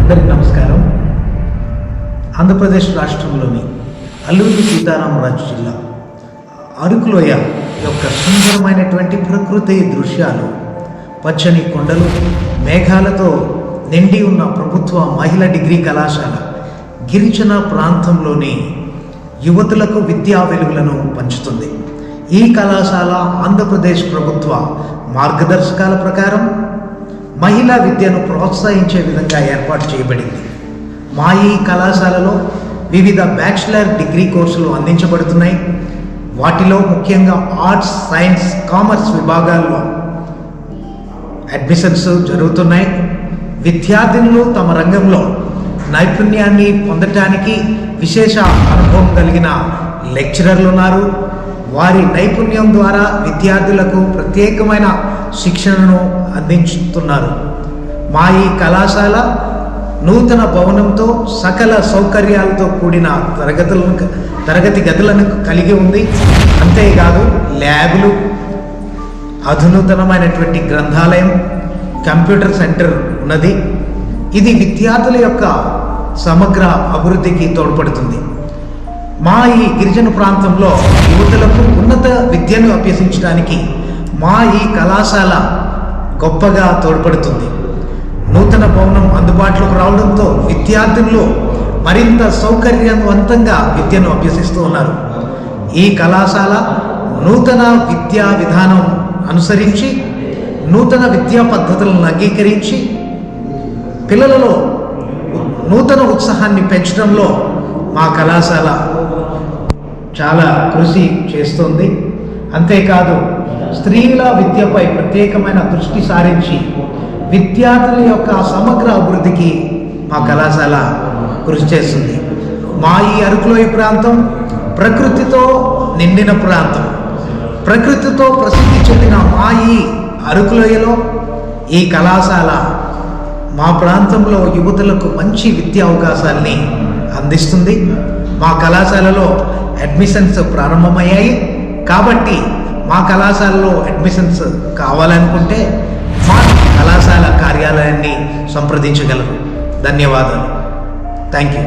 అందరికీ నమస్కారం. ఆంధ్రప్రదేశ్ రాష్ట్రంలోని అల్లూరి సీతారామరాజు జిల్లా అరకులోయ యొక్క సుందరమైనటువంటి ప్రకృతి దృశ్యాలు, పచ్చని కొండలు, మేఘాలతో నిండి ఉన్న ప్రభుత్వ మహిళా డిగ్రీ కళాశాల గిరిజన ప్రాంతంలోని యువతులకు విద్యా వెలుగులను పంచుతుంది. ఈ కళాశాల ఆంధ్రప్రదేశ్ ప్రభుత్వ మార్గదర్శకాల ప్రకారం మహిళా విద్యను ప్రోత్సహించే విధంగా ఏర్పాటు చేయబడింది. మా ఈ కళాశాలలో వివిధ బ్యాచిలర్ డిగ్రీ కోర్సులు అందించబడుతున్నాయి. వాటిలో ముఖ్యంగా ఆర్ట్స్, సైన్స్, కామర్స్ విభాగాల్లో అడ్మిషన్స్ జరుగుతున్నాయి. విద్యార్థినులు తమ రంగంలో నైపుణ్యాన్ని పొందటానికి విశేష అనుభవం కలిగిన లెక్చరర్లు ఉన్నారు. వారి నైపుణ్యం ద్వారా విద్యార్థులకు ప్రత్యేకమైన శిక్షణను అందించుతున్నారు. మా ఈ కళాశాల నూతన భవనంతో సకల సౌకర్యాలతో కూడిన తరగతి గదులను కలిగి ఉంది. అంతేకాదు ల్యాబులు, అధునూతనమైనటువంటి గ్రంథాలయం, కంప్యూటర్ సెంటర్ ఉన్నది. ఇది విద్యార్థుల యొక్క సమగ్ర అభివృద్ధికి తోడ్పడుతుంది. మా ఈ గిరిజన ప్రాంతంలో యువతులకు ఉన్నత విద్యను అభ్యసించడానికి మా ఈ కళాశాల గొప్పగా తోడ్పడుతుంది. నూతన భవనం అందుబాటులోకి రావడంతో విద్యార్థులు మరింత సౌకర్యవంతంగా విద్యను అభ్యసిస్తూ ఉన్నారు. ఈ కళాశాల నూతన విద్యా విధానం అనుసరించి నూతన విద్యా పద్ధతులను అంగీకరించి పిల్లలలో నూతన ఉత్సాహాన్ని పెంచడంలో మా కళాశాల చాలా కృషి చేస్తుంది. అంతేకాదు స్త్రీల విద్యపై ప్రత్యేకమైన దృష్టి సారించి విద్యార్థుల యొక్క సమగ్ర అభివృద్ధికి మా కళాశాల కృషి చేస్తుంది. మా ఈ అరకులోయ ప్రాంతం ప్రకృతితో నిండిన ప్రాంతం. ప్రకృతితో ప్రసిద్ధి చెందిన మా ఈ అరకులోయలో ఈ కళాశాల మా ప్రాంతంలో యువతులకు మంచి విద్యా అవకాశాలని అందిస్తుంది. మా కళాశాలలో అడ్మిషన్స్ ప్రారంభమయ్యాయి. కాబట్టి మా కళాశాలలో అడ్మిషన్స్ కావాలనుకుంటే మా కళాశాల కార్యాలయాన్ని సంప్రదించగలరు. ధన్యవాదాలు. Thank you.